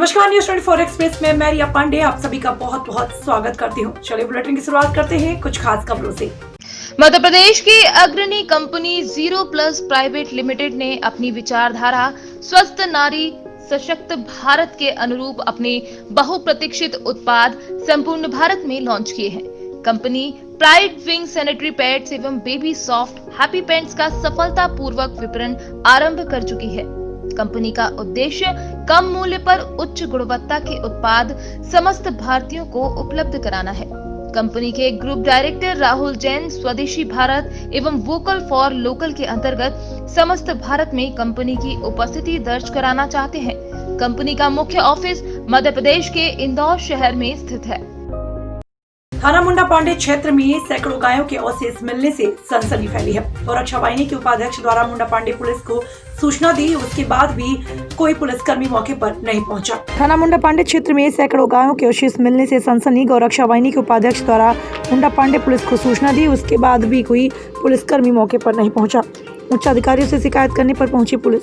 नमस्कार, news 24 express में मैं रिया पांडे आप सभी का बहुत बहुत स्वागत करती हूँ। चलिए बुलेटिन की शुरुआत करते हैं कुछ खास खबरों से। मध्य प्रदेश की अग्रणी company zero plus private limited ने अपनी विचारधारा स्वस्थ नारी सशक्त भारत के अनुरूप अपने बहुप्रतीक्षित उत्पाद संपूर्ण भारत में लॉन्च किए हैं। Company pride wing sanitary pads एवं बेबी सॉफ्ट हैप्पी पैंट्स का सफलतापूर्वक विपणन आरंभ कर चुकी है। कंपनी का उद्देश्य कम मूल्य पर उच्च गुणवत्ता के उत्पाद समस्त भारतीयों को उपलब्ध कराना है। कंपनी के ग्रुप डायरेक्टर राहुल जैन स्वदेशी भारत एवं वोकल फॉर लोकल के अंतर्गत समस्त भारत में कंपनी की उपस्थिति दर्ज कराना चाहते हैं। कंपनी का मुख्य ऑफिस मध्य प्रदेश के इंदौर शहर में स्थित है। थाना मुंडा पांडे क्षेत्र में सैकड़ों गायों के अवशेष मिलने से सनसनी फैली है और रक्षा वाहिनी के उपाध्यक्ष द्वारा मुंडा पांडे पुलिस को सूचना दी, उसके बाद भी कोई पुलिसकर्मी मौके पर नहीं पहुंचा। थाना मुंडा पांडे क्षेत्र में सैकड़ों गायों के अवशेष मिलने से सनसनी। गौ रक्षा वाहिनी के उपाध्यक्ष द्वारा मुंडा पांडे पुलिस को सूचना दी, उसके बाद भी कोई पुलिसकर्मी मौके पर नहीं पहुंचा। उच्च अधिकारियों से शिकायत करने पर पहुंची पुलिस।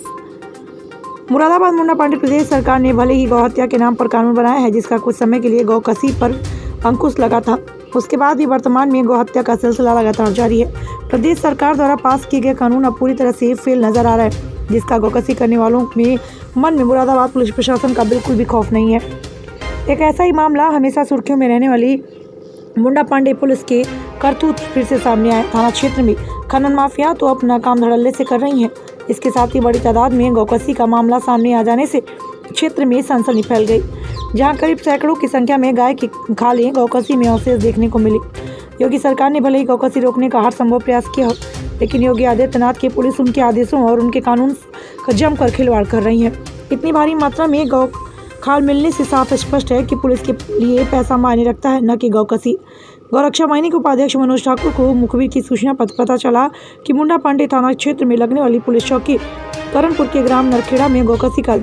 मुरादाबाद मुंडा पांडे प्रदेश सरकार ने भले ही गौ हत्या के नाम पर कानून बनाया है, जिसका कुछ समय के लिए गौ कसी पर अंकुश लगा था, उसके बाद भी वर्तमान में गौ हत्या का सिलसिला लगातार जारी है। प्रदेश सरकार द्वारा पास किए गए कानून अब पूरी तरह से फेल नजर आ रहा है, जिसका गौकसी करने वालों में मन में मुरादाबाद पुलिस प्रशासन का बिल्कुल भी खौफ नहीं है। एक ऐसा ही मामला हमेशा सुर्खियों में रहने वाली मुंडा पांडे पुलिस के करतूत फिर से सामने आए। थाना क्षेत्र में खनन माफिया तो अपना काम धड़ल्ले से कर रही है। इसके साथ ही बड़ी तादाद में गौकसी का मामला सामने आ जाने से क्षेत्र में सनसनी फैल गई, जहां करीब सैकड़ों की संख्या में गाय की खालें गौकसी में अवशेष देखने को मिली। योगी सरकार ने भले ही गौकसी रोकने का हर संभव प्रयास किया हो, लेकिन योगी आदित्यनाथ की पुलिस उनके आदेशों और उनके कानून का जमकर खिलवाड़ कर रही है। इतनी भारी मात्रा में गौ खाल मिलने से साफ स्पष्ट है कि पुलिस के लिए पैसा मायने रखता है, न कि गौकसी। गौरक्षा वाहिनी के उपाध्यक्ष मनोज ठाकुर को मुखबिर की सूचना पर पता चला कि मुंडा पांडे थाना क्षेत्र में लगने वाली पुलिस चौकी करणपुर के ग्राम नरखेड़ा में गौकसी का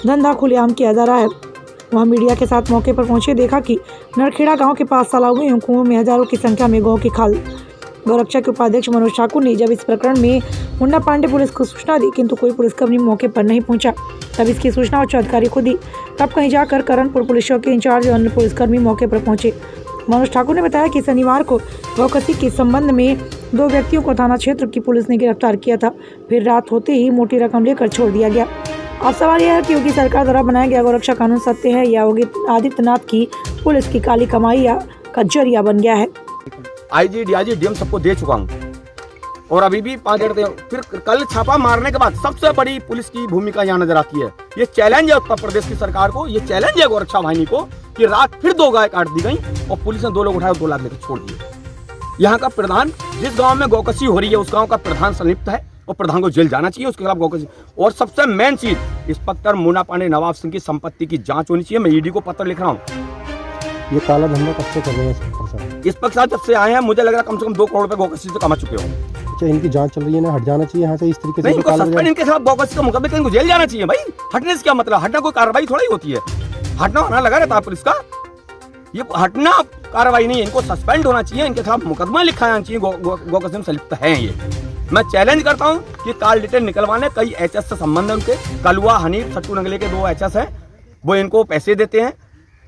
धंधा खुलेआम किया जा रहा है। वहाँ मीडिया के साथ मौके पर पहुंचे देखा कि नरखेड़ा गांव के पास तालाबों एवं कुओं में हजारों की संख्या में गौ की खाल। गौरक्षा के उपाध्यक्ष मनोज ठाकुर ने जब इस प्रकरण में मुंडा पांडे पुलिस को सूचना दी, किंतु कोई पुलिसकर्मी मौके पर नहीं पहुंचा। तब इसकी सूचना उच्च अधिकारी को दी, तब कहीं जाकर करणपुर पुलिस चौकी इंचार्ज और अन्य पुलिसकर्मी मौके पर पहुंचे। मनोज ठाकुर ने बताया कि शनिवार को गौकसी के संबंध में 2 व्यक्तियों को थाना क्षेत्र की पुलिस ने गिरफ्तार किया था, फिर रात होते ही मोटी रकम लेकर छोड़ दिया गया। अब सवाल यह है कि योगी सरकार द्वारा बनाया गया गौरक्षा कानून सत्य है या योगी आदित्यनाथ की पुलिस की काली कमाई का जरिया बन गया है। आईजी डीआईजी डीएम सबको दे चुका हूँ और अभी भी 5 डेढ़ फिर कल छापा मारने के बाद सबसे बड़ी पुलिस की भूमिका यहाँ नजर आती है। ये चैलेंज है उत्तर प्रदेश की सरकार को, ये चैलेंज है गौरक्षा वाहिनी को कि रात फिर 2 गाय काट दी गई और पुलिस ने 2 लोग उठाए 2 लाख लेकर छोड़ दिए। यहाँ का प्रधान, जिस गाँव में गौकसी हो रही है उस गाँव का प्रधान संलिप्त है और प्रधान को जेल जाना चाहिए, उसके खिलाफ गौकसी। और सबसे मेन चीज, इंस्पेक्टर मुंडा पांडे नवाब सिंह की संपत्ति की जांच होनी चाहिए। मैं ईडी को पत्र लिख रहा हूँ। ये काला धंधा कब से कर रहे हैं इंस्पेक्टर साहब? जब से आए हैं मुझे लग रहा है कम से कम 2 करोड़ रुपए गौकसी से कमा चुके हो। अच्छा, इनकी जांच चल रही है ना, हट जाना चाहिए यहाँ से इस तरीके से। नहीं, इनको सस्पेंड, इनके खिलाफ गौकसी का मुकदमे इनको जेल जाना चाहिए भाई। हटने से क्या मतलब? हटना कोई कार्रवाई थोड़ा ही होती है। हटना होना लगा रहता है पुलिस का, ये हटना कार्रवाई नहीं है। इनको सस्पेंड होना चाहिए, इनके खिलाफ मुकदमा लिखा जाना चाहिए। गौकसी में संलिप्त है ये। मैं चैलेंज करता हूं कि कॉल डिटेल निकलवाने, कई एचएस से संबंध है उनके। कलुआ, हनीफ, सट्टू नगले के 2 एचएस हैं, वो इनको पैसे देते हैं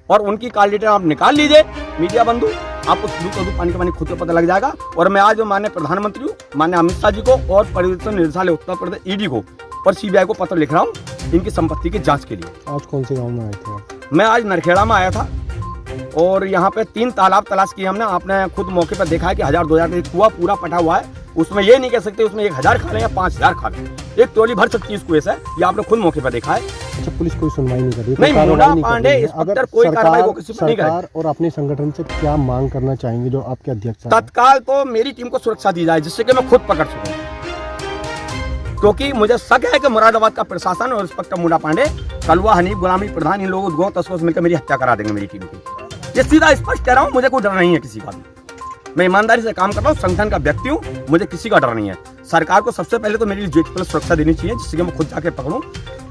और उनकी कॉल डिटेल आप निकाल लीजिए मीडिया बंधु, आपको दूध पानी का पानी खुद को पता लग जाएगा। और मैं आज माननीय प्रधानमंत्री, माननीय अमित शाह जी को और परिवहन निदेशालय उत्तर प्रदेश ईडी को और सीबीआई को पत्र लिख रहा हूँ इनकी संपत्ति की जाँच के लिए। आज कौन से गाँव में आए थे? मैं आज नरखेड़ा में आया था और यहाँ पे 3 तालाब तलाश किए हमने। आपने खुद मौके पर देखा है कि 1000-2000 का कुआं पूरा पटा हुआ है। उसमें ये नहीं कह सकते उसमें 1000 खाले या 5000 खाले, एक टोली भर सकती है इस कुएं से। ये आपने खुद मौके पर देखा है। अच्छा, पुलिस कोई सुनवाई नहीं कर रही? नहीं, मुंडा पांडे इंस्पेक्टर कोई कार्रवाई को किसी पर नहीं करे। सरकार और अपने संगठन से क्या मांग करना चाहेंगे जो आपके अध्यक्ष? तत्काल तो मेरी टीम को सुरक्षा दी जाए, जिससे कि मैं खुद पकड़ सकूं, क्योंकि मुझे शक है कि मुरादाबाद का प्रशासन और इंस्पेक्टर मुंडा पांडे, कलवा, हनीफ, गुलामी प्रधान, इन लोगों गौ तस्करों से मिलकर मेरी हत्या करा देंगे मेरी टीम की। ये सीधा स्पष्ट कह रहा हूँ, मुझे कोई डर नहीं है किसी का भी। मैं ईमानदारी से काम कर रहा हूँ, संगठन का व्यक्ति हूँ, मुझे किसी का डर नहीं है। सरकार को सबसे पहले तो मेरी जेट प्लस सुरक्षा देनी चाहिए, जिससे कि मैं खुद जाके पकड़ूं।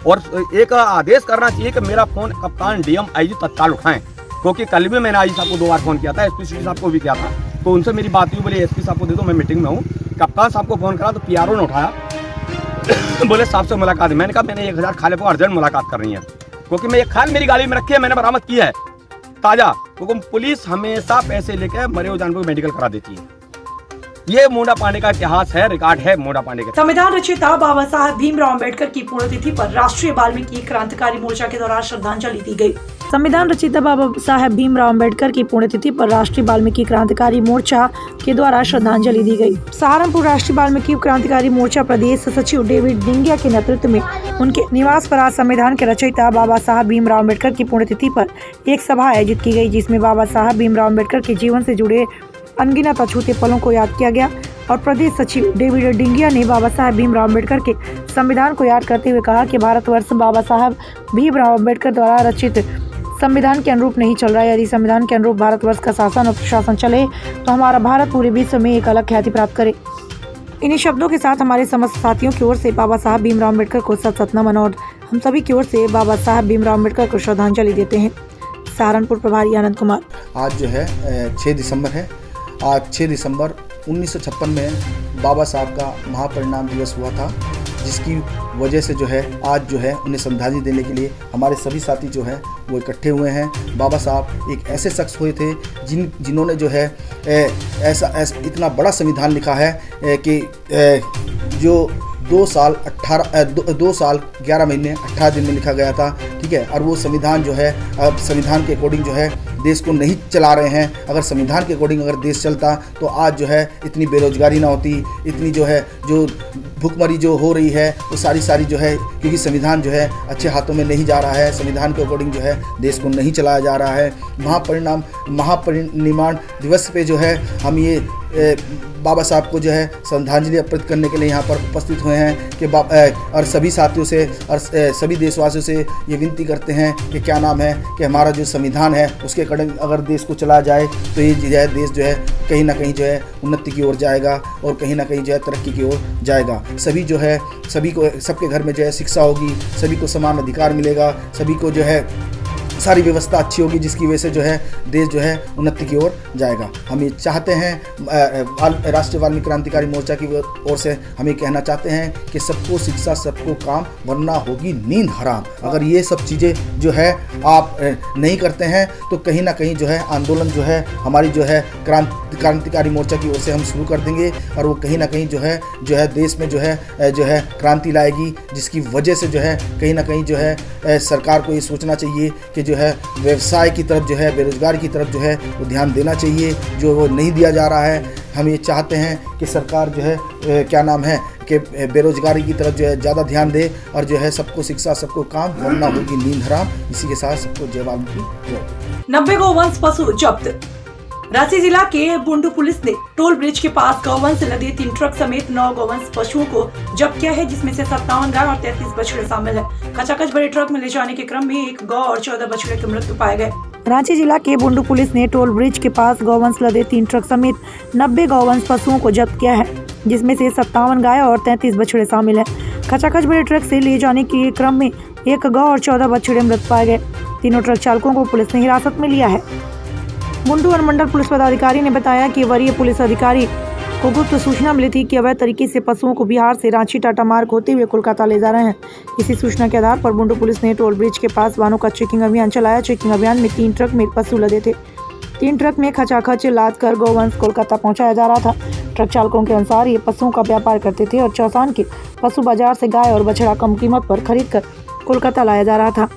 और एक आदेश करना चाहिए कि मेरा फोन कप्तान, डीएम, आईजी तत्काल उठाएं, क्योंकि कल भी मैंने आईजी साहब को 2 बार फोन किया था, एसपी सिटी साहब को भी किया था, तो उनसे मेरी बात हुई, बोले एसपी साहब को दे दो, मैं मीटिंग में हूँ। कप्तान साहब को फोन करा तो पीआरओ ने उठाया, बोले साहब से मुलाकात है। मैंने कहा मैंने 1000 खाले को अर्जेंट मुलाकात करनी है, क्योंकि मैं ये खाल मेरी गाड़ी में रखी है, मैंने बरामद की है ताजा, क्योंकि पुलिस हमेशा पैसे लेकर मरे हुए जानवर को मेडिकल करा देती है। ये मोंडा पांडे का इतिहास है, रिकॉर्ड है मोंडा पांडे का। संविधान रचयिता बाबा साहब भीमराव अंबेडकर की पुण्यतिथि पर राष्ट्रीय वाल्मीकि क्रांतिकारी मोर्चा के द्वारा श्रद्धांजलि दी गई। संविधान रचयिता बाबा साहब भीमराव अंबेडकर की पुण्यतिथि पर राष्ट्रीय वाल्मीकि क्रांतिकारी मोर्चा के द्वारा श्रद्धांजलि दी गई। सहारनपुर राष्ट्रीय वाल्मीकि क्रांतिकारी मोर्चा प्रदेश सचिव डेविड डिंगिया के नेतृत्व में उनके निवास पर आज संविधान के रचयिता बाबा साहब भीमराव अंबेडकर की पुण्यतिथि पर एक सभा आयोजित की गई, जिसमें बाबा साहब भीमराव अंबेडकर के जीवन से जुड़े अनगिनत अछूते पलों को याद किया गया और प्रदेश सचिव डेविड डिंगिया ने बाबा साहब भीमराव अंबेडकर के संविधान को याद करते हुए कहा कि भारतवर्ष बाबा साहब भीमराव अंबेडकर द्वारा रचित संविधान के अनुरूप नहीं चल रहा है। यदि संविधान के अनुरूप भारतवर्ष का शासन और प्रशासन चले तो हमारा भारत पूरे विश्व में एक अलग ख्याति प्राप्त करे। इन्हीं शब्दों के साथ हमारे समस्त साथियों की ओर से बाबा साहब भीमराव अंबेडकर को सत नमन और हम सभी की ओर से बाबा साहब भीमराव अंबेडकर को श्रद्धांजलि देते हैं। सहारनपुर प्रभारी आनंद कुमार। आज जो है 6 दिसंबर है। आज 6 दिसंबर 1956 में बाबा साहब का महापरिनिर्वाण दिवस हुआ था, जिसकी वजह से जो है आज जो है उन्हें श्रद्धांजलि देने के लिए हमारे सभी साथी जो है वो इकट्ठे हुए हैं। बाबा साहब एक ऐसे शख्स हुए थे जिन्होंने जो है ऐसा इतना बड़ा संविधान लिखा है कि जो 2 साल 11 महीने 18 दिन में लिखा गया था, ठीक है। और वो संविधान जो है अब संविधान के अकॉर्डिंग जो है देश को नहीं चला रहे हैं। अगर संविधान के अकॉर्डिंग अगर देश चलता तो आज जो है इतनी बेरोजगारी ना होती, इतनी जो है जो भुखमरी जो हो रही है वो सारी जो है, क्योंकि संविधान जो है अच्छे हाथों में नहीं जा रहा है, संविधान के अकॉर्डिंग जो है देश को नहीं चलाया जा रहा है। महापरिनिर्वाण दिवस पे जो है हम ये बाबा साहब को जो है श्रद्धांजलि अर्पित करने के लिए यहाँ पर उपस्थित हुए हैं कि और सभी साथियों से और सभी देशवासियों से ये विनती करते हैं कि क्या नाम है कि हमारा जो संविधान है उसके अकॉर्डिंग अगर देश को चलाया जाए तो ये जो है देश जो है कहीं ना कहीं जो है उन्नति की ओर जाएगा और कहीं ना कहीं जो है तरक्की की ओर जाएगा। सभी जो है सबके घर में जो है शिक्षा होगी, सभी को समान अधिकार मिलेगा, सभी को जो है सारी व्यवस्था अच्छी होगी, जिसकी वजह से जो है देश जो है उन्नति की ओर जाएगा। हम ये चाहते हैं राष्ट्रीय वाल्मीकि क्रांतिकारी मोर्चा की ओर से हम ये कहना चाहते हैं कि सबको शिक्षा सबको काम वरना होगी नींद हराम। अगर ये सब चीज़ें जो है आप नहीं करते हैं तो कहीं ना कहीं जो है आंदोलन जो है हमारी जो है क्रांतिकारी मोर्चा की ओर से हम शुरू कर देंगे और वो कहीं ना कहीं जो है देश में जो है क्रांति लाएगी, जिसकी वजह से जो है कहीं ना कहीं जो है सरकार को ये सोचना चाहिए कि जो है व्यवसाय की तरफ जो है बेरोजगार की तरफ जो है वो ध्यान देना चाहिए, जो वो नहीं दिया जा रहा है। हम ये चाहते हैं कि सरकार जो है क्या नाम है कि बेरोजगारी की तरफ जो है ज़्यादा ध्यान दे और जो है सबको शिक्षा सबको काम वरना होगी नींद हराम। इसी के साथ सबको जय वाल्मीकि। 90 गौवंश पशु जब्त। रांची जिला के बुंडू पुलिस ने टोल ब्रिज के पास गौवंश से लदे 3 ट्रक समेत 9 गौवंश पशुओं को जब्त किया है, जिसमें से 57 गाय और 33 बछड़े शामिल है। खचाखच बड़े ट्रक में ले जाने के क्रम में 1 गौ और 14 बछड़े की मृत्यु पाए गए। रांची जिला के बुंडू पुलिस ने टोल ब्रिज के पास गौवंश लदे 3 ट्रक समेत 90 गौवंश पशुओं को जब्त किया है, जिसमें से 57 गाय और 33 बछड़े शामिल है। खचाखच बड़े ट्रक से ले जाने के क्रम में 1 गौ और 14 बछड़े मृत पाए गए। तीनों ट्रक चालकों को पुलिस ने हिरासत में लिया है। बुंडू अनुमंडल पुलिस पदाधिकारी ने बताया कि वरीय पुलिस अधिकारी को गुप्त सूचना मिली थी कि अवैध तरीके से पशुओं को बिहार से रांची टाटा मार्ग होते हुए कोलकाता ले जा रहे हैं। इसी सूचना के आधार पर बुंडू पुलिस ने टोल ब्रिज के पास वाहनों का चेकिंग अभियान चलाया। चेकिंग अभियान में 3 ट्रक में पशु लदे थे। 3 ट्रक में खचाखच लाद कर गौवंश कोलकाता पहुँचाया जा रहा था। ट्रक चालकों के अनुसार ये पशुओं का व्यापार करते थे और चौसान के पशु बाजार से गाय और बछड़ा कम कीमत पर खरीद कर कोलकाता लाया जा रहा था।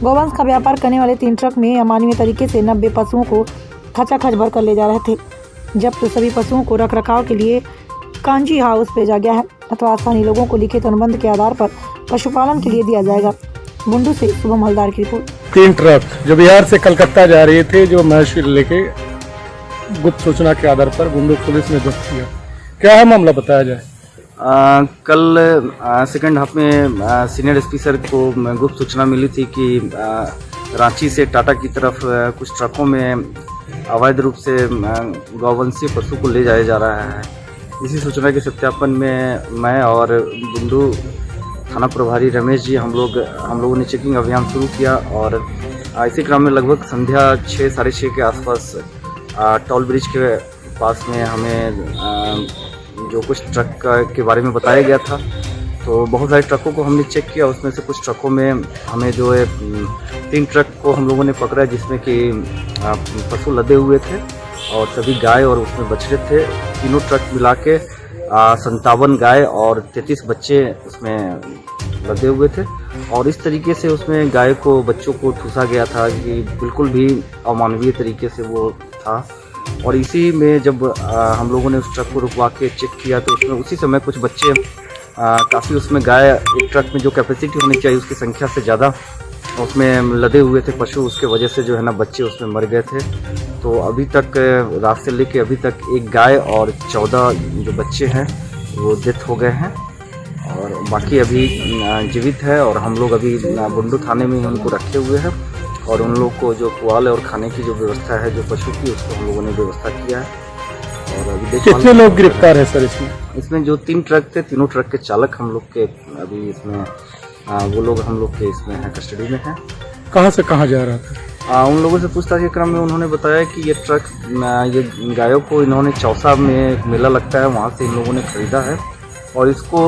गौवंश का व्यापार करने वाले 3 ट्रक में अमानवीय तरीके से 90 पशुओं को खचाखच भर कर ले जा रहे थे। जब तो सभी पशुओं को रख रखाव के लिए कांजी हाउस भेजा गया है अथवा स्थानीय लोगों को लिखित अनुबंध के आधार पर पशुपालन के लिए दिया जाएगा। बुंडू से शुभम हलदार की रिपोर्ट। 3 ट्रक जो बिहार से कलकत्ता जा रहे थे, जो महसूल लेके गुप्त सूचना के आधार पर बुंडू पुलिस ने जब्त किया। क्या है मामला, बताया जाए। कल सेकंड हाफ में सीनियर एसपी सर को गुप्त सूचना मिली थी कि रांची से टाटा की तरफ कुछ ट्रकों में अवैध रूप से गौवंशीय पशु को ले जाया जा रहा है। इसी सूचना के सत्यापन में मैं और बुंडू थाना प्रभारी रमेश जी हम लोगों ने चेकिंग अभियान शुरू किया और इसी क्रम में लगभग संध्या 6 साढ़े 6 के आसपास टोल ब्रिज के पास में हमें जो कुछ ट्रक के बारे में बताया गया था, तो बहुत सारे ट्रकों को हमने चेक किया, उसमें से कुछ ट्रकों में हमें जो है 3 ट्रक को हम लोगों ने पकड़ा जिसमें कि पशु लदे हुए थे और सभी गाय और उसमें बछड़े थे। तीनों ट्रक मिला के 57 गाय और 33 बच्चे उसमें लदे हुए थे और इस तरीके से उसमें गाय को बच्चों को ठूसा गया था कि बिल्कुल भी अमानवीय तरीके से वो था। और इसी में जब हम लोगों ने उस ट्रक को रुकवा के चेक किया तो उसमें उसी समय कुछ बच्चे काफ़ी उसमें गाय, एक ट्रक में जो कैपेसिटी होनी चाहिए उसकी संख्या से ज़्यादा उसमें लदे हुए थे पशु, उसके वजह से जो है ना बच्चे उसमें मर गए थे। तो अभी तक रात से लेके अभी तक एक गाय और 14 जो बच्चे हैं वो डेथ हो गए हैं और बाकी अभी जीवित है और हम लोग अभी बुंडू थाने में ही उनको रखे हुए हैं और उन लोग को जो पुआल और खाने की जो व्यवस्था है जो पशु की उसको हम लोगों ने व्यवस्था किया है। और अभी कितने लोग गिरफ्तार है सर इसमें जो 3 ट्रक थे, तीनों ट्रक के चालक हम लोग के अभी इसमें वो लोग हम लोग के इसमें है, कस्टडी में है। कहाँ से कहाँ जा रहा था? उन लोगों से पूछताछ के क्रम में उन्होंने बताया कि ये ट्रक ये गायों को इन्होंने चौसा में एक मेला लगता है वहाँ से इन लोगों ने खरीदा है और इसको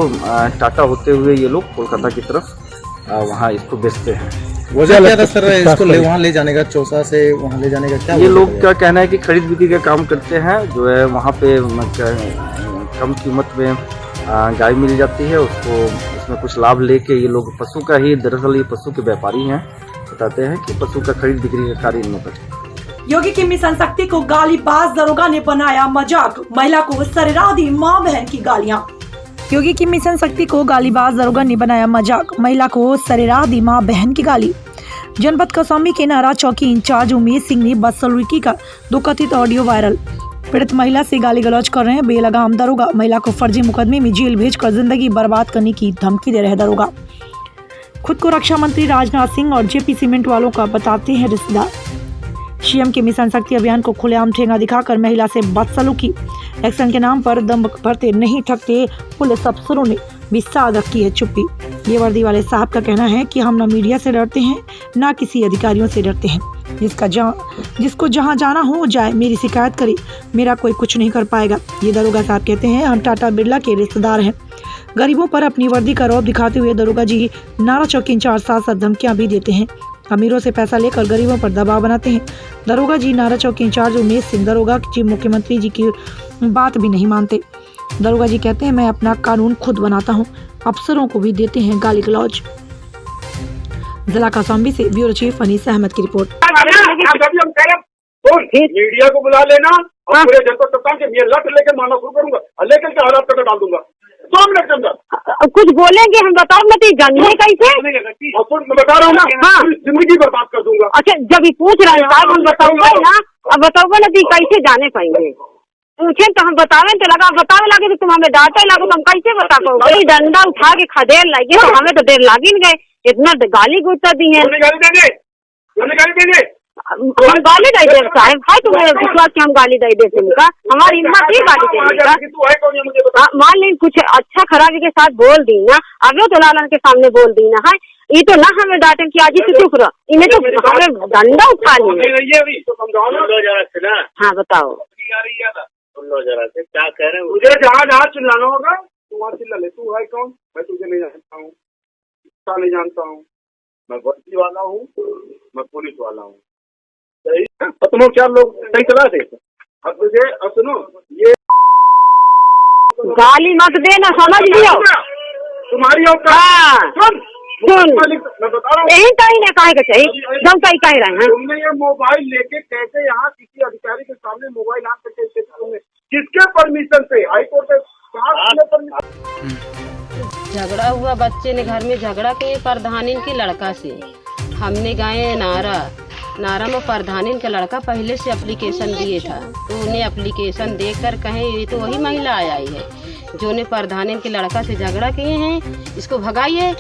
टाटा होते हुए ये लोग कोलकाता की तरफ वहाँ इसको बेचते हैं। वजह क्या था सर इसको वहाँ ले जाने का, चौसा से वहाँ ले जाने का क्या? ये लोग का कहना है कि खरीद बिक्री का काम करते हैं, जो है वहाँ पे कम कीमत में गाय मिल जाती है, उसको उसमें कुछ लाभ लेके ये लोग पशु का ही, दरअसल ये पशु के व्यापारी हैं, बताते हैं कि पशु का खरीद बिक्री का कार्य इनमें करते हैं। योगी की मिशन शक्ति को गालीबाज दरोगा ने बनाया मजाक, महिला को सरेराह दी मां बहन की गालियां। योगी की मिशन शक्ति को गालीबाज दरोगा ने बनाया मजाक, महिला को सरेराह दी मां बहन की गाली। जनपद कौशाम्बी के नारा चौकी इंचार्ज उमेश सिंह ने बदसलूकी का 2 कथित ऑडियो वायरल। पीड़ित महिला से गाली गलौज कर रहे हैं बेलगाम दरोगा, महिला को फर्जी मुकदमे में जेल भेजकर जिंदगी बर्बाद करने की धमकी दे रहे दरोगा। खुद को रक्षा मंत्री राजनाथ सिंह और जेपी सीमेंट वालों का बताते हैं रिश्तेदार। सीएम के मिशन शक्ति अभियान को खुलेआम ठेंगा दिखाकर महिला से बदसलूकी, एक्शन के नाम पर दम भरते नहीं थकते पुलिस अफसरों ने भी साध रखी है चुप्पी। ये वर्दी वाले साहब का कहना है कि हम न मीडिया से डरते हैं न किसी अधिकारियों से डरते हैं, जिसको जहां जाना हो जाए, मेरी शिकायत करे, मेरा कोई कुछ नहीं कर पाएगा। ये दरोगा साहब कहते हैं हम टाटा बिरला के रिश्तेदार हैं। गरीबों पर अपनी वर्दी का रौब दिखाते हुए दरोगा जी नारा चौकी इंचार्ज साथ धमकियां भी देते हैं, अमीरों से पैसा लेकर गरीबों पर दबाव बनाते हैं। दरोगा जी नारा चौकी इंचार्ज उमेश सिंह दरोगा जी मुख्यमंत्री जी की बात भी नहीं मानते। दरोगा जी कहते हैं मैं अपना कानून खुद बनाता हूं, अफसरों को भी देते हैं गाली गलौज। जिला कौशाम्बी से ब्यूरो चीफ अनीस अहमद की रिपोर्ट। मीडिया को बुला लेना और पूरे जनपद कप्तान के मैं लट लेकर मारना शुरू करूंगा, लेकर के हालात करके डाल दूंगा 2 मिनट के अंदर। कुछ बोलेंगे हम बताओ ना, जानने कैसे मैं बता रहा हूँ ना, हाँ जिंदगी बर्बाद कर दूंगा। अच्छा जब ही पूछ रहे हैं साहब हम बताऊंगा ना, अब बताऊंगा ना तो कैसे जाने पाएंगे? पूछे तो हम बतावे तो लगा, बतावे लगे तो तुम हमें डांटे लगो तो हम कैसे बता पाओगे? डंडा उठा के खदेड़ लगे तो हमें तो देर लागी गए, इतना गाली गुस्सा दी है। हम गाली दे दे साहब, है तुम्हें विश्वास कि हम गाली दे देते उनका? हमारी हिम्मत ही गाली देने का। मान लीजिए कुछ अच्छा खराबी के साथ बोल दी ना, अभी तो लालन के सामने बोल दी ना, है ये तो ना हमें डांटे कि आज ही चुप रहो, इन्हें तो हमें डंडा उठा लिया। हाँ बताओ क्या कह रहे हैं? मुझे जहाँ चिल्लाना होगा तू वहाँ चिल्ला ले। तू है कौन? मैं तुझे नहीं जानता हूँ, नहीं जानता हूँ, मैं वर्दी वाला हूँ, मैं पुलिस वाला हूँ, सही? और तुम क्या लोग सही चला थे? अब तुझे अब सुनो, ये गाली मत देना, समझ लियो तुम्हारी सुन मैं बता रहा हूँ यही कहीं ना कहे के चाहिए जब कहीं कह रहे हैं। तुमने ये मोबाइल लेके कैसे यहाँ किसी अधिकारी के सामने मोबाइल हाथ पे कैसे करोगे? किसके परमिशन से? हाईकोर्ट से कहाँ परमिशन? झगड़ा हुआ, बच्चे ने घर में झगड़ा किए प्रधानिन के लड़का से। हमने गाए नारा में प्रधानिन का लड़का पहले से एप्लीकेशन दिए था, तो उन्हें एप्लीकेशन देकर कहे ये तो वही महिला आई है जो ने प्रधानिन के लड़का से झगड़ा किए हैं, इसको भगाइए।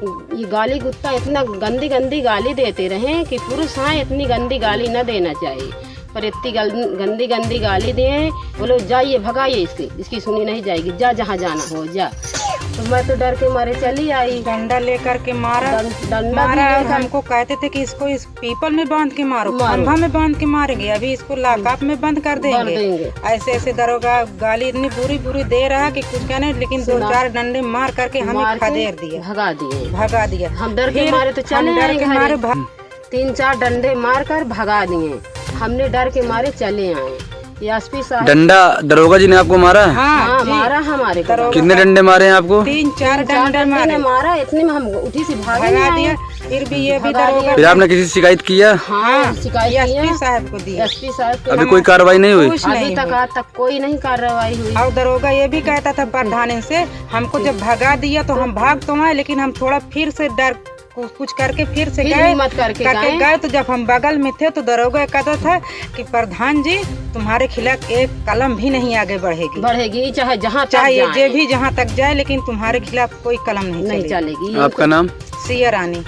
ये गाली गुस्सा इतना गंदी गंदी गाली देते रहे कि पुरुष हाँ इतनी गंदी गाली न देना चाहिए, पर इतनी गंदी गंदी गाली दिए, बोलो जाइए भगाइए इसकी सुनी नहीं जाएगी, जा जहाँ जाना हो जा। तो मैं तो डर के मारे चली आई। डंडा लेकर के मारा डंडा मारा भी और लेकर- हमको कहते थे कि इसको इस पीपल में बांध के मारो, मारो। खंभा में बांध के मारेंगे, अभी इसको लॉकअप में बंद कर देंगे। ऐसे ऐसे दरोगा गाली इतनी बुरी बुरी दे रहा कि कुछ कहने, लेकिन 2-4 डंडे मार करके हमें खदेड़ दिया, भगा दिया। हम डर के फिर मारे तो चले हम डर आए के घरे। मारे 3-4 डंडे मार कर भगा दिए। हमने डर के मारे चले आए। एसपी साहब डंडा दरोगा जी ने आपको मारा? हाँ जी। मारा हमारे को। दरोगा कितने डंडे मारे हैं आपको? 3-4 चार डंडे डंडे ने मारे, मारा। इतने में हम उठी से भगा दिया। फिर भी ये भी भगा दरोगा फिर आपने किसी से शिकायत किया? हाँ शिकायत एसपी साहब को दिया। एसपी साहब अभी कोई कार्रवाई नहीं हुई? कुछ अभी नहीं तक हुआ। आज तक कोई नहीं कार्रवाई हुई। और दरोगा ये भी कहता था प्रधान से, हमको जब भगा दिया तो हम भाग तो आए, लेकिन हम थोड़ा फिर से डर कुछ करके फिर से फिर गए, हिम्मत करके गए। तो जब हम बगल में थे तो दरोगा कहता था कि प्रधान जी तुम्हारे खिलाफ एक कलम भी नहीं आगे बढ़ेगी, चाहे जहाँ चाहे ये भी जहाँ तक जाए, लेकिन तुम्हारे खिलाफ कोई कलम नहीं चलेगी। आपका नाम? सिया रानी।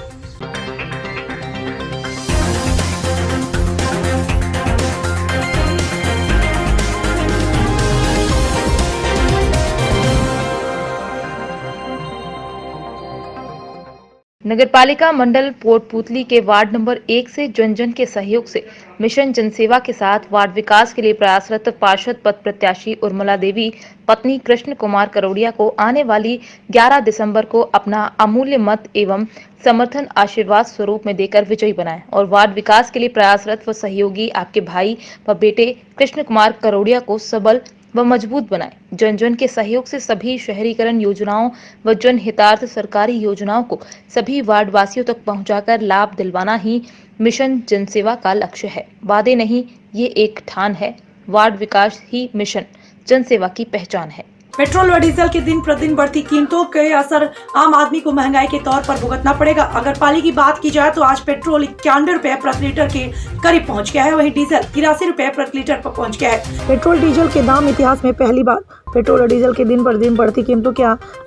नगरपालिका मंडल कोटपूतली के वार्ड नंबर 1 से जन जन के सहयोग से मिशन जनसेवा के साथ वार्ड विकास के लिए प्रयासरत पार्षद पद प्रत्याशी उर्मिला देवी पत्नी कृष्ण कुमार करोड़िया को आने वाली 11 दिसंबर को अपना अमूल्य मत एवं समर्थन आशीर्वाद स्वरूप में देकर विजयी बनाएं और वार्ड विकास के लिए प्रयासरत व सहयोगी आपके भाई व बेटे कृष्ण कुमार करोड़िया को सबल व मजबूत बनाएं। जन जन के सहयोग से सभी शहरीकरण योजनाओं व जन हितार्थ सरकारी योजनाओं को सभी वार्ड वासियों तक पहुंचाकर लाभ दिलवाना ही मिशन जनसेवा का लक्ष्य है। वादे नहीं, ये एक ठान है। वार्ड विकास ही मिशन जनसेवा की पहचान है। पेट्रोल व डीजल के दिन प्रतिदिन बढ़ती कीमतों के असर आम आदमी को महंगाई के तौर पर भुगतना पड़ेगा। अगर पाली की बात की जाए तो आज पेट्रोल 91 रुपए प्रति लीटर के करीब पहुंच गया है, वहीं डीजल 83 रुपए प्रति लीटर पर पहुंच गया है। पेट्रोल डीजल के दाम इतिहास में पहली बार पेट्रोल और डीजल के दिन पर दिन बढ़ती कीमतों के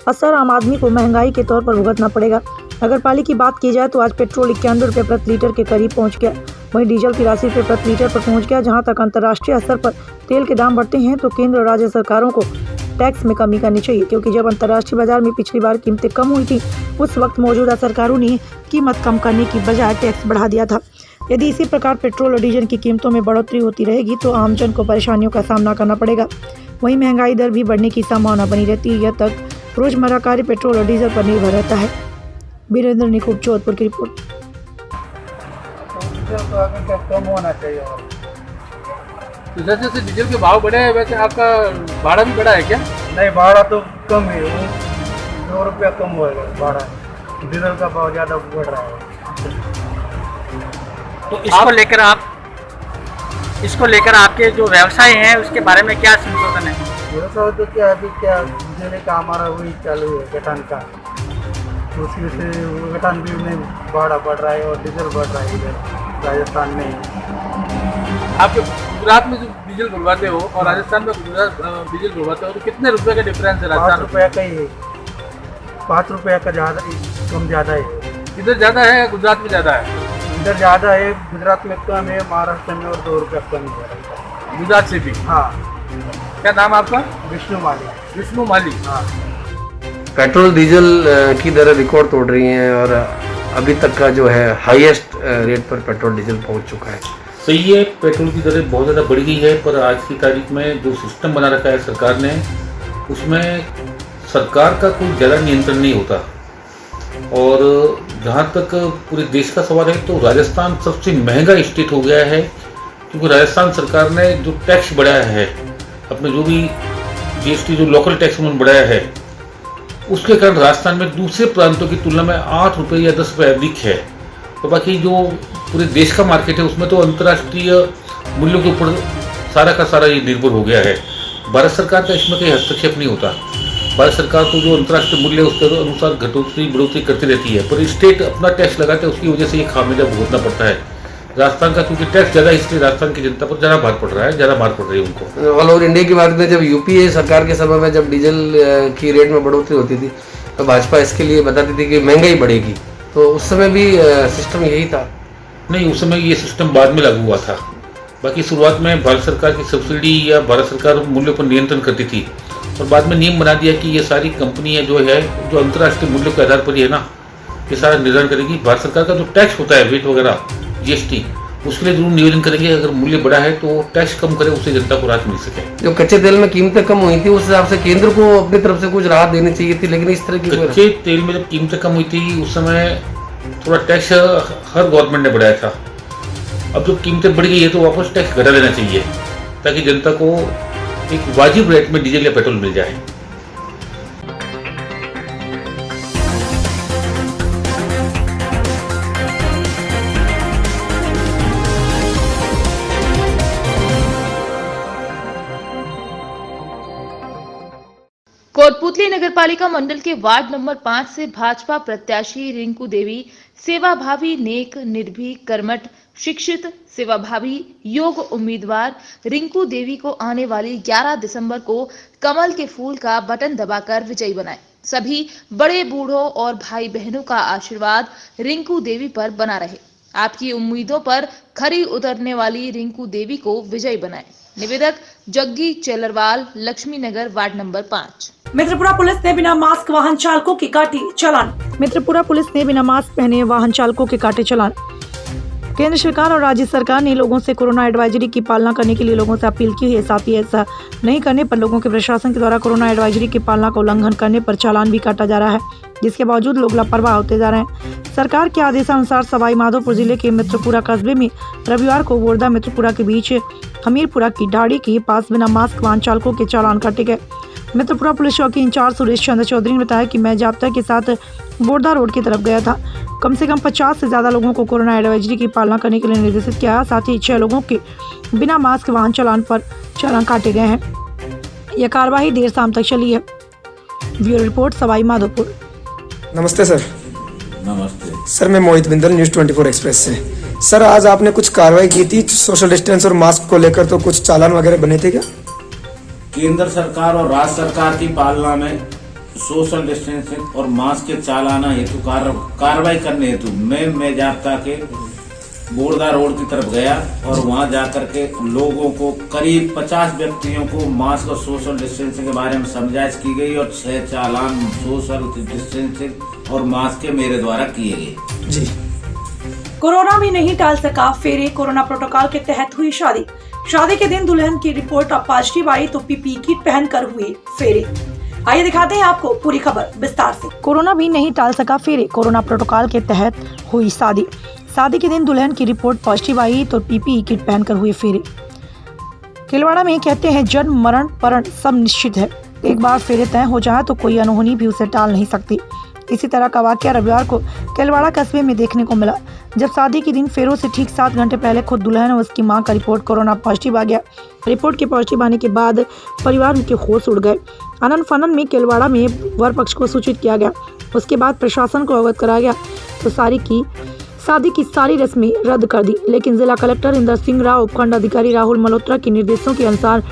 असर आम आदमी को महंगाई के तौर पर भुगतना पड़ेगा। अगर पाली की बात की जाए तो आज पेट्रोल 91 रुपए प्रति लीटर के करीब पहुंच गया, वहीं डीजल 83 रुपए प्रति लीटर पर पहुंच गया। जहां तक अंतर्राष्ट्रीय स्तर पर तेल के दाम बढ़ते हैं तो केंद्र और राज्य सरकारों को टैक्स में कमी करनी चाहिए, क्योंकि जब अंतर्राष्ट्रीय बाजार में पिछली बार कीमतें कम हुई थी उस वक्त मौजूदा सरकारों ने कीमत कम करने की बजाय टैक्स बढ़ा दिया था। यदि इसी प्रकार पेट्रोल और डीजल की कीमतों में बढ़ोतरी होती रहेगी तो आमजन को परेशानियों का सामना करना पड़ेगा। वहीं महंगाई दर भी बढ़ने की संभावना बनी रहती है। यह तक रोजमर्रा कार्य पेट्रोल और डीजल पर निर्भर रहता है। वीरेंद्र निकुंज, जोधपुर की रिपोर्ट। कम होना चाहिए। तो जैसे जैसे डीजल के भाव बढ़े हैं वैसे आपका भाड़ा भी बढ़ा है क्या? नहीं, भाड़ा तो कम है, 2 रुपया कम होएगा भाड़ा। डीजल का भाव ज़्यादा बढ़ रहा है। तो इसको लेकर आपके जो व्यवसाय हैं उसके बारे में क्या संशोधन है? व्यवसाय तो क्या अभी क्या देने का हमारा वही चालू है गठान का, तो उसकी वजह से गठान भी में भाड़ा बढ़ रहा है और डीजल बढ़ रहा है इधर राजस्थान में। आपके गुजरात में जो डीजल भरवाते हो और राजस्थान में डीजल भरवाते हो तो कितने रुपए का डिफरेंस है? 5 रुपया का ही है, 5 रुपया का ज़्यादा कम ज़्यादा है। इधर ज़्यादा है या गुजरात में ज़्यादा है? इधर ज़्यादा है, गुजरात में कम है, महाराष्ट्र में और 2 रुपया कम है गुजरात से भी। हाँ। क्या नाम आपका? विष्णु माली। विष्णु माली। हाँ। पेट्रोल डीजल की दरें रिकॉर्ड तोड़ रही हैं और अभी तक का जो है हाईएस्ट रेट पर पेट्रोल डीजल पहुंच चुका है। सही है, पेट्रोल की दरें बहुत ज़्यादा बढ़ गई है, पर आज की तारीख में जो सिस्टम बना रखा है सरकार ने उसमें सरकार का कोई ज़्यादा नियंत्रण नहीं होता। और जहाँ तक पूरे देश का सवाल है तो राजस्थान सबसे महंगा स्टेट हो गया है, क्योंकि राजस्थान सरकार ने जो टैक्स बढ़ाया है, अपने जो भी जीएसटी जो लोकल टैक्स उन्होंने बढ़ाया है, उसके कारण राजस्थान में दूसरे प्रांतों की तुलना में 8 रुपये या 10 रुपये अधिक है। तो बाकी जो पूरे देश का मार्केट है उसमें तो अंतर्राष्ट्रीय मूल्यों के ऊपर सारा का सारा ये निर्भर हो गया है। भारत सरकार का इसमें कोई हस्तक्षेप नहीं होता। भारत सरकार तो जो अंतर्राष्ट्रीय मूल्य है उसके अनुसार घटोतरी बढ़ोतरी करती रहती है, पर स्टेट अपना टैक्स लगाते हैं, उसकी वजह से ये खामियाजा भुगतना पड़ता है। राजस्थान का क्योंकि टैक्स ज़्यादा है इसलिए राजस्थान की जनता पर ज़्यादा भार पड़ रहा है, ज़्यादा मार पड़ रही है उनको। ऑल ओवर इंडिया की बात करें, जब यूपीए सरकार के समय में जब डीजल की रेट में बढ़ोतरी होती थी तो भाजपा इसके लिए बताती थी कि महंगाई बढ़ेगी, तो उस समय भी सिस्टम यही था। नहीं, उस समय ये सिस्टम बाद में लागू हुआ था। बाकी शुरुआत में भारत सरकार की सब्सिडी या भारत सरकार मूल्यों पर नियंत्रण करती थी, और बाद में नियम बना दिया कि ये सारी कंपनियां जो है जो अंतर्राष्ट्रीय मूल्यों के आधार पर ही है ना, ये सारा निर्धारण करेगी। भारत सरकार का जो टैक्स होता है वेट वगैरह जीएसटी, उसके लिए जरूर निवेदन करेंगे। अगर मूल्य बड़ा है तो टैक्स कम करे, उससे जनता को राहत मिल सके। जो कच्चे तेल में कीमतें कम हुई थी उस हिसाब से केंद्र को अपनी तरफ से कुछ राहत देनी चाहिए थी, लेकिन इस तरह की कच्चे तेल में जब कीमतें कम हुई थी उस समय थोड़ा टैक्स हर गवर्नमेंट ने बढ़ाया था। अब जब कीमतें बढ़ गई है तो वापस टैक्स घटा देना चाहिए ताकि जनता को एक वाजिब रेट में डीजल या पेट्रोल मिल जाए। कोटपुतली नगरपालिका मंडल के वार्ड नंबर 5 से भाजपा प्रत्याशी रिंकू देवी सेवाभावी, नेक, निर्भीक, कर्मठ, शिक्षित, सेवाभावी, योग्य उम्मीदवार रिंकू देवी को आने वाली 11 दिसंबर को कमल के फूल का बटन दबाकर विजयी बनाएं। सभी बड़े बूढ़ों और भाई बहनों का आशीर्वाद रिंकू देवी पर बना रहे। आपकी उम्मीदों पर खरी उतरने वाली रिंकू देवी को विजयी बनाएं। निवेदक जग्गी चेलरवाल, लक्ष्मी नगर, वार्ड नंबर 5। मित्रपुरा पुलिस ने बिना मास्क वाहन चालकों की काटी चालान। मित्रपुरा पुलिस ने बिना मास्क पहने वाहन चालकों के काटे चालान। केंद्र सरकार और राज्य सरकार ने लोगों से कोरोना एडवाइजरी की पालना करने के लिए लोगों से अपील की है। साथ ही ऐसा नहीं करने पर लोगों के प्रशासन के द्वारा कोरोना एडवाइजरी की पालना का उल्लंघन करने पर चालान भी काटा जा रहा है, जिसके बावजूद लोग लापरवाह होते जा रहे हैं। सरकार के आदेशानुसार सवाई माधोपुर जिले के मित्रपुरा कस्बे में रविवार को बोरदा मित्रपुरा के बीच हमीरपुरा की ढाड़ी के पास बिना मास्क वाहन चालकों के चालान काटे गए। मित्रपुरा पुलिस चौकी इंचार्ज सुरेश चंद्र चौधरी ने बताया कि मैं जाब्ता के साथ बोरदा रोड की तरफ गया था। कम से कम 50 से ज्यादा लोगों को कोरोना एडवाइजरी की पालना करने के लिए निर्देशित किया। साथ ही 6 लोगों के बिना मास्क वाहन चालान पर चालान काटे गए हैं। यह कार्रवाई देर शाम तक चली है। Bureau report, Sawai Madhopur. नमस्ते सर। नमस्ते सर, मैं मोहित बिंदल, न्यूज़ 24 एक्सप्रेस से। सर, आज आपने कुछ कार्रवाई की थी सोशल डिस्टेंस और मास्क को लेकर, तो कुछ चालान वगैरह बने थे क्या? केंद्र सरकार और राज्य सरकार की पालना में सोशल डिस्टेंसिंग और मास्क के चालाना हेतु कार्रवाई करने हेतु मैं जाब्ता के बोरदा रोड की तरफ गया और वहां जाकर के लोगों को करीब 50 व्यक्तियों को मास्क और सोशल डिस्टेंसिंग के बारे में समझाइश की गई और 6 चालान सोशल डिस्टेंसिंग और मास्क के मेरे द्वारा किए गए। जी। कोरोना भी नहीं टाल सका फेरे। कोरोना प्रोटोकॉल के तहत हुई शादी। शादी के दिन दुल्हन की रिपोर्ट अब पॉजिटिव आई तो पीपीई किट पहनकर हुए फेरे। आइए दिखाते हैं आपको पूरी खबर विस्तार से। कोरोना भी नहीं टाल सका फेरे। कोरोना प्रोटोकॉल के तहत हुई शादी। शादी के दिन दुल्हन की रिपोर्ट पॉजिटिव आई तो पीपीई किट पहनकर हुए फेरे। खिलवाड़ा में कहते हैं जन्म मरण परण सब निश्चित है। एक बार फेरे तय हो जाए तो कोई अनहोनी भी उसे टाल नहीं सकती। इसी तरह का वाकया रविवार को केलवाड़ा कस्बे में देखने को मिला, जब शादी के दिन फेरों से ठीक 7 घंटे पहले खुद दुल्हन और उसकी मां का रिपोर्ट कोरोना पॉजिटिव आ गया। रिपोर्ट के पॉजिटिव आने के बाद परिवार के होश उड़ गए। आनंद फानन में केलवाड़ा में वर पक्ष को सूचित किया गया। उसके बाद प्रशासन को अवगत कराया गया तो शादी की सारी रस्में रद्द कर दी। लेकिन जिला कलेक्टर इंदर सिंह राव, उपखंड अधिकारी राहुल मल्होत्रा के निर्देशों के अनुसार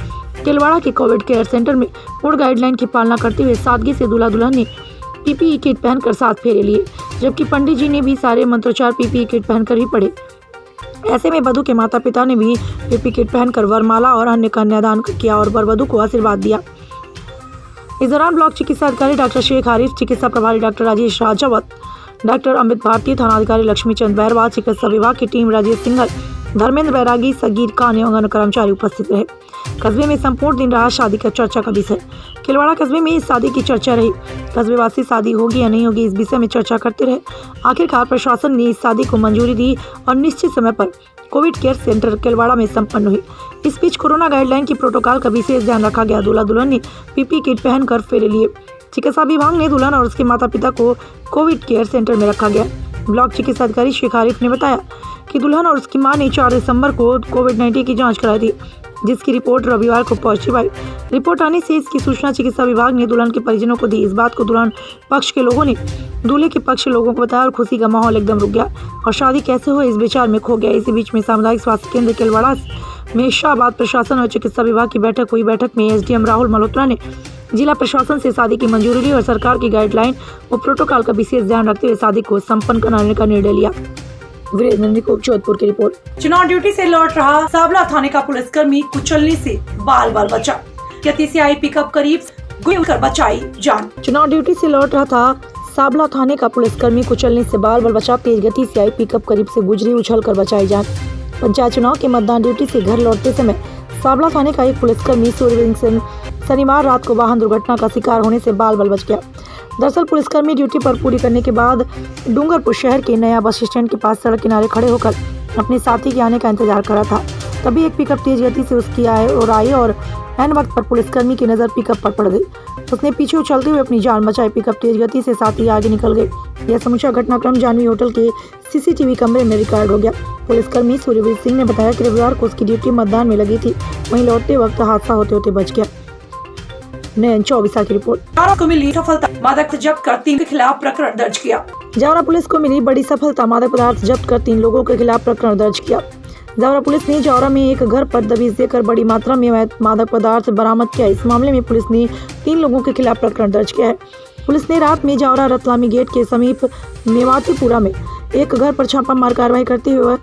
केलवाड़ा के कोविड केयर सेंटर में पूर्ण गाइडलाइन की पालना करते हुए सादगी से दूल्हा दुल्हन ने पीपीई किट पहनकर 7 फेरे लिए, जबकि पंडित जी ने भी सारे मंत्रोच्चार पीपीई किट पहनकर ही पढ़े। ऐसे में वधू के माता पिता ने भी पीपीई किट पहनकर वरमाला और अन्य कन्यादान किया और वरवधू को आशीर्वाद दिया। इस दौरान ब्लॉक चिकित्सा अधिकारी डॉक्टर शेख आरिफ, चिकित्सा प्रभारी डॉक्टर राजेश राजावत, डॉक्टर अमित भारती, थानाधिकारी लक्ष्मी चंद बैरवा, चिकित्सा विभाग की टीम राजेश सिंघल, धर्मेंद्र बैरागी, सगीर खान एवं अन्य कर्मचारी उपस्थित रहे। कस्बे में संपूर्ण दिन रहा शादी का चर्चा का विषय। खिलवाड़ा कस्बे में इस शादी की चर्चा रही। कस्बेवासी शादी होगी या नहीं होगी इस विषय में चर्चा करते रहे। आखिरकार प्रशासन ने इस शादी को मंजूरी दी और निश्चित समय पर कोविड केयर सेंटर खिलवाड़ा में संपन्न हुई। इस बीच कोरोना गाइडलाइन की प्रोटोकॉल का विशेष ध्यान रखा गया। दूल्हा दुल्हन ने पीपीई किट पहनकर फेरे लिए। चिकित्सा विभाग ने दुल्हन और उसके माता पिता को कोविड केयर सेंटर में रखा गया। ब्लॉक चिकित्सा अधिकारी शेख आरिफ ने बताया कि दुल्हन और उसकी मां ने 4 दिसंबर को कोविड-19 की जांच कराई थी, जिसकी रिपोर्ट रविवार को पॉजिटिव आई। रिपोर्ट आने से इसकी सूचना चिकित्सा विभाग ने दुल्हन के परिजनों को दी। इस बात को दुल्हन पक्ष के लोगों ने दूल्हे के पक्ष के लोगों को बताया और खुशी का माहौल एकदम रुक गया और शादी कैसे हो इस विचार में खो गया। इसी बीच में सामुदायिक स्वास्थ्य केंद्र केलवाड़ा में शाहबाद प्रशासन और चिकित्सा विभाग की बैठक हुई। बैठक में एसडीएम राहुल मल्होत्रा ने जिला प्रशासन से शादी की मंजूरी ली और सरकार की गाइडलाइन और प्रोटोकॉल का विशेष ध्यान रखते हुए शादी को संपन्न कराने का निर्णय लिया। जोधपुर की रिपोर्ट। चुनाव ड्यूटी से लौट रहा सावला थाने का पुलिसकर्मी कुचलने से बाल बाल बचा। 31 आई पिकअप करीब गोली कर बचाई जान। चुनाव ड्यूटी से लौट रहा था साबला थाने का पुलिसकर्मी कुचलने से बाल बचा। तेज गति से आई पिकअप करीब से गुजरी, उछल कर बचाई जान। पंचायत चुनाव के मतदान ड्यूटी से घर लौटते समय साबला थाने का एक पुलिसकर्मी सूर्यवीर सिंह शनिवार रात को वाहन दुर्घटना का शिकार होने से बाल बच गया। दरअसल पुलिसकर्मी ड्यूटी पर पूरी करने के बाद डूंगरपुर शहर के नया बस स्टैंड के पास सड़क किनारे खड़े होकर अपने साथी के आने का इंतजार कर रहा था। तभी एक पिकअप तेज गति से उसकी आई और ऐन वक्त पर पुलिसकर्मी की नजर पिकअप पर पड़ गई। उसने पीछे उछलते हुए अपनी जान बचाई। पिकअप तेज गति से साथी आगे निकल गई। यह समूचा घटनाक्रम जानवी होटल के सीसीटीवी कमरे में रिकॉर्ड हो गया। पुलिसकर्मी सूर्यवीर सिंह ने बताया कि रविवार को उसकी ड्यूटी मतदान में लगी थी, वहीं लौटते वक्त हादसा होते होते बच गया। नयन 24 की रिपोर्ट। जावरा को मिली सफलता, मादक जब्त कर 3 के खिलाफ प्रकरण दर्ज किया। जावरा पुलिस को मिली बड़ी सफलता, मादक पदार्थ जब्त कर 3 लोगों के खिलाफ प्रकरण दर्ज किया। जावरा पुलिस ने जावरा में एक घर पर दबिश देकर बड़ी मात्रा में मादक पदार्थ बरामद किया। इस मामले में पुलिस ने 3 लोगों के खिलाफ प्रकरण दर्ज किया है। पुलिस ने रात में जावरा रतलामी गेट के समीप मेवातीपुरा में एक घर पर छापामार कार्रवाई करते हुए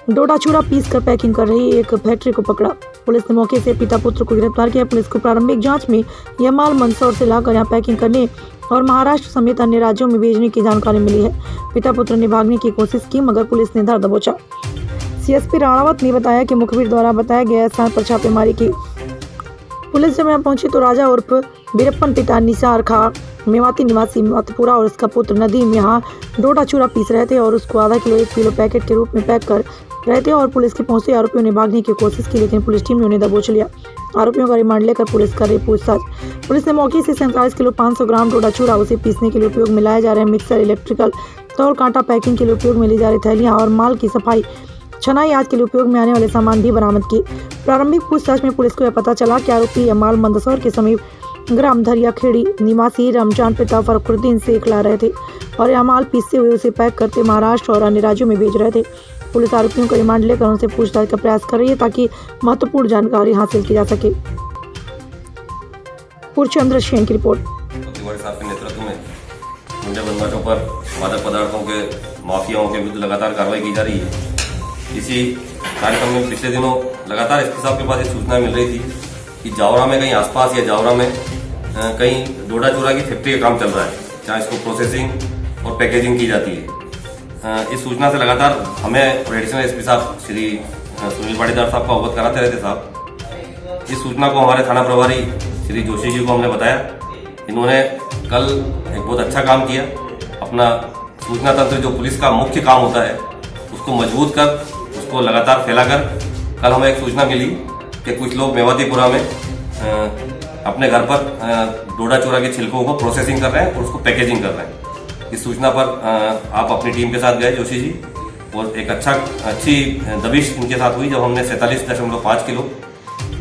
डोडा चूड़ा पीस कर पैकिंग कर रही एक फैक्ट्री को पकड़ा। पुलिस ने मौके से पिता पुत्र को गिरफ्तार किया। पुलिस को प्रारंभिक जांच में यह माल मंदसौर से लाकर यहाँ पैकिंग करने और महाराष्ट्र समेत अन्य राज्यों में भेजने की जानकारी मिली है। पिता पुत्र ने भागने की कोशिश की मगर पुलिस ने धर दबोचा। सीएसपी राणावत ने बताया कि मुखबिर द्वारा बताया गया स्थान पर छापेमारी की। पुलिस जब यहाँ पहुंची तो राजा उर्फ बीरप्पन पिता निसार खां मेवाती निवासी मेवातीपुरा और उसका पुत्र नदीम यहाँ डोडा चूड़ा पीस रहे थे और उसको आधा किलो 1 किलो पैकेट के रूप में पैक कर रहे थे और पुलिस के पहुंचते आरोपियों ने भागने की कोशिश की, लेकिन पुलिस टीम ने उन्हें दबोच लिया। आरोपियों का रिमांड लेकर पुलिस कर रही पूछताछ। पुलिस ने मौके से 47 किलो 500 ग्राम डोडा चूड़ा, उसे पीसने के लिए उपयोग में लाए जा रहे मिक्सर, इलेक्ट्रिकल तौल कांटा, पैकिंग के लिए उपयोग में ली जा रही थैलियां और माल की सफाई छनाई आज के लिए उपयोग में आने वाले सामान भी बरामद किए। प्रारंभिक पूछताछ में पुलिस को यह पता चला कि आरोपी यह माल मंदसौर के समीप ग्राम धरिया खेड़ी निवासी रमजान पिता फरुखुद्दीन से ला रहे थे और यह माल पीसते हुए उसे पैक करते महाराष्ट्र और अन्य राज्यों में भेज रहे थे। पुलिस आरोपियों का रिमांड लेकर उनसे पूछताछ का प्रयास कर रही है ताकि महत्वपूर्ण जानकारी हासिल की जा सके। पूर्णचंद्र सेन की रिपोर्ट। साहब के नेतृत्व में गुंडे बदमाशों पर मादक पदार्थों के माफियाओं के विरुद्ध लगातार कार्रवाई की जा रही है। इसी कार्यक्रम में पिछले दिनों लगातार एसपी साहब के पास एक सूचना मिल रही थी कि जावरा में कहीं आसपास या जावरा में कहीं डोडा चूड़ा की फैक्ट्री का काम चल रहा है, जहाँ इसको प्रोसेसिंग और पैकेजिंग की जाती है। इस सूचना से लगातार हमें एडिशनल एसपी साहब श्री सुनील पाटीदार साहब का अवगत कराते रहते साहब। इस सूचना को हमारे थाना प्रभारी श्री जोशी जी को हमने बताया। इन्होंने कल एक बहुत अच्छा काम किया। अपना सूचना तंत्र जो पुलिस का मुख्य काम होता है उसको मजबूत कर, उसको लगातार फैलाकर, कल हमें एक सूचना मिली कि कुछ लोग मेवातीपुरा में अपने घर पर डोडा चूड़ा के छिलकों को प्रोसेसिंग कर रहे हैं और उसको पैकेजिंग कर रहे हैं। इस सूचना पर आप अपनी टीम के साथ गए जोशी जी, और एक अच्छी दबिश इनके साथ हुई जब हमने 47.5 किलो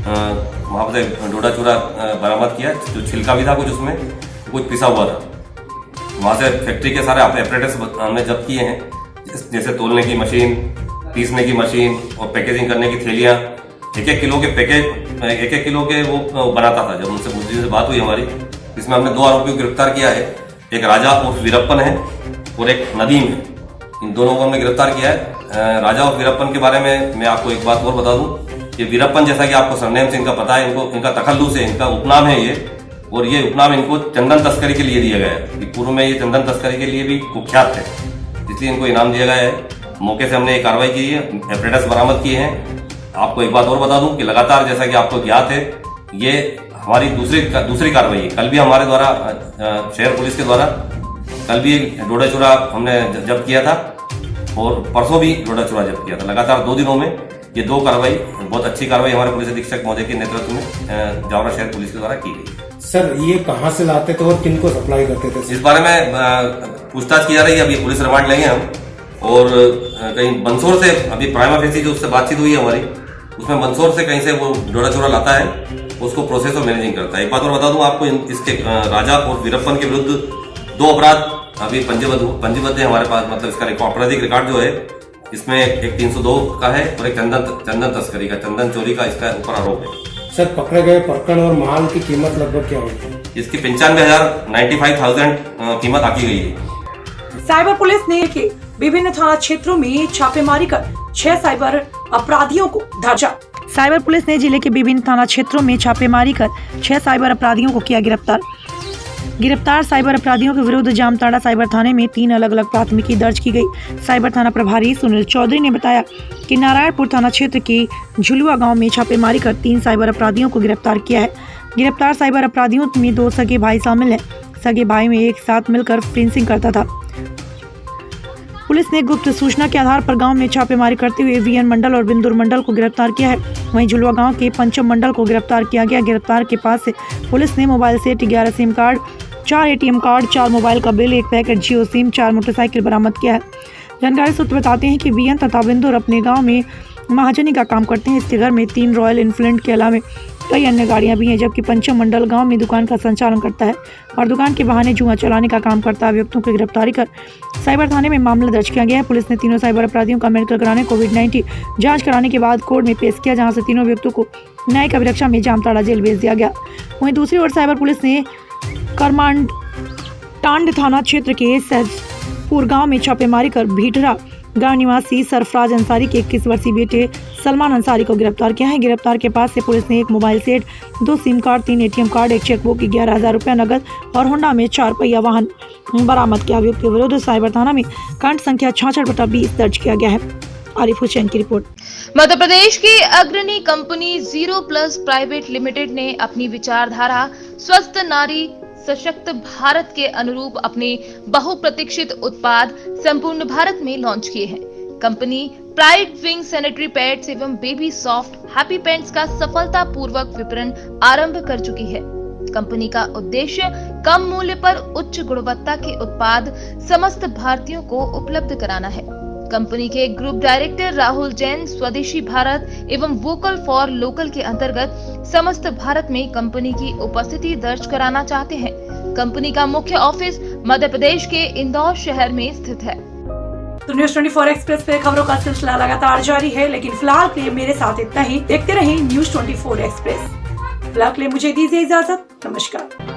वहाँ पर डोडा चूड़ा बरामद किया। जो छिलका भी था कुछ, उसमें कुछ पिसा हुआ था। वहाँ से फैक्ट्री के सारे एपरेटस हमने जब्त किए हैं, जैसे तोलने की मशीन, पीसने की मशीन और पैकेजिंग करने की थैलियाँ। 1-1 किलो के पैकेज, 1-1 किलो के वो बनाता था। जब उनसे मुझे बात हुई हमारी, इसमें हमने 2 आरोपियों को गिरफ्तार किया है। एक राजा उर्फ वीरप्पन है और एक नदीम है। इन दोनों को हमने गिरफ्तार किया है। राजा और वीरप्पन के बारे में मैं आपको एक बात और बता दूं कि वीरप्पन, जैसा कि आपको सरनेम से इनका पता है, इनका तखल्लुस है, इनका उपनाम है ये, और ये उपनाम इनको चंदन तस्करी के लिए दिया गया है। पूर्व में ये चंदन तस्करी के लिए भी कुख्यात थे, इसलिए इनको इनाम दिया गया है। मौके से हमने ये कार्रवाई की है, एपरेटस बरामद किए हैं। आपको एक बात और बता दूं कि लगातार, जैसा कि आपको ज्ञात है, ये हमारी दूसरी कार्रवाई है। कल भी हमारे द्वारा शहर पुलिस के द्वारा कल भी डोडा चूड़ा हमने जब्त किया था और परसों भी डोडा चूड़ा जब्त किया था। लगातार 2 दिनों में ये 2 कार्रवाई, बहुत अच्छी कार्रवाई हमारे पुलिस अधीक्षक महोदय के नेतृत्व में जावरा शहर पुलिस के द्वारा की गई। सर, ये कहाँ से लाते थे और किनको सप्लाई करते थे? इस बारे में पूछताछ की जा रही है। अभी पुलिस रिमांड लेंगे हम, और कहीं मंदसौर से अभी प्राइमा फेसी जो उससे बातचीत हुई है हमारी, उसमें मंदसौर से कहीं से वो डोडा चूड़ा लाता है, उसको प्रोसेस और मैनेजिंग करता है। एक बात और बता दूं आपको, इसके राजा और वीरप्पन के विरुद्ध 2 अपराध अभी पंजीबद्ध है हमारे पास। मतलब इसका आपराधिक रिकॉर्ड जो है, इसमें एक 302 का है और एक चंदन तस्करी का, चंदन चोरी का इसका ऊपर आरोप है। सर, पकड़े गए प्रकरण और माल की कीमत लगभग क्या होगी? इसकी 95,000 कीमत आकी गई है। साइबर पुलिस ने विभिन्न थाना क्षेत्रों में छापेमारी कर 6 साइबर अपराधियों को दर्जा। साइबर पुलिस ने जिले के विभिन्न थाना क्षेत्रों में छापेमारी कर 6 साइबर अपराधियों को किया गिरफ्तार साइबर अपराधियों के विरुद्ध जामताड़ा साइबर थाने में 3 अलग अलग प्राथमिकी दर्ज की गई। साइबर थाना प्रभारी सुनील चौधरी ने बताया कि नारायणपुर थाना क्षेत्र के झुलुआ गांव में छापेमारी कर 3 साइबर अपराधियों को गिरफ्तार किया है। गिरफ्तार साइबर अपराधियों में 2 सगे भाई शामिल हैं। सगे भाई में एक साथ मिलकर फेंसिंग करता था। पुलिस ने गुप्त सूचना के आधार पर गांव में छापेमारी करते हुए वीएन मंडल और बिंदुर मंडल को गिरफ्तार किया है। वहीं झुलुआ गांव के पंचम मंडल को गिरफ्तार किया गया। गिरफ्तार के पास से पुलिस ने mobile set, 11 SIM card, 4 ATM card, 4 mobile का बिल, 1 पैकेट जियो सिम, 4 मोटरसाइकिल बरामद किया है। जानकारी सूत्र बताते हैं कि वीएन तथा बिंदुर अपने गाँव में महाजनी का काम करते हैं। इसके घर में 3 रॉयल इनफील्ड के अलावा कई अन्य गाड़ियां भी हैं, जबकि पंचम मंडल गांव में दुकान का संचालन करता है और दुकान के बहाने जुआ चलाने का काम करता है। अभियुक्तों की गिरफ्तारी कर साइबर थाने में मामला दर्ज किया गया है। पुलिस ने तीनों साइबर अपराधियों का मेडिकल कराने, कोविड-19 जांच कराने के बाद कोर्ट में पेश किया, जहां से तीनों अभियुक्तों को न्यायिक अभिरक्षा में जामताड़ा जेल भेज दिया गया। वहीं दूसरी ओर साइबर पुलिस ने करमाटांड थाना क्षेत्र के सहजपुर गाँव में छापेमारी कर भीटरा गांव निवासी सरफराज अंसारी के 21 वर्षीय बेटे सलमान अंसारी को गिरफ्तार किया है। गिरफ्तार के पास से पुलिस ने 1 mobile set, 2 SIM card, 3 ATM card, 1 chequebook, 11,000 रुपया नगद और होंडा में 4 पहिया वाहन बरामद किया। अभियुक्त के विरुद्ध साइबर थाना में कांड संख्या 66/20 दर्ज किया गया है। आरिफ हुसैन की रिपोर्ट। मध्य प्रदेश की अग्रणी कंपनी 0+ प्राइवेट लिमिटेड ने अपनी विचारधारा स्वस्थ नारी सशक्त भारत के अनुरूप अपने बहुप्रतीक्षित उत्पाद संपूर्ण भारत में लॉन्च किए हैं। Company pride wing sanitary pads एवं बेबी सॉफ्ट हैप्पी पैंट्स का सफलतापूर्वक विपणन आरंभ कर चुकी है। कंपनी का उद्देश्य कम मूल्य पर उच्च गुणवत्ता के उत्पाद समस्त भारतीयों को उपलब्ध कराना है। कंपनी के ग्रुप डायरेक्टर राहुल जैन स्वदेशी भारत एवं वोकल फॉर लोकल के अंतर्गत समस्त भारत में कंपनी की उपस्थिति दर्ज कराना चाहते हैं। कंपनी का मुख्य ऑफिस मध्य प्रदेश के इंदौर शहर में स्थित है। तो न्यूज़ 24 एक्सप्रेस पे खबरों का सिलसिला लगातार जारी है, लेकिन फिलहाल के लिए मेरे साथ इतना ही। देखते रहिए न्यूज़ 24 एक्सप्रेस। फिलहाल के लिए मुझे दीजिए इजाजत। नमस्कार।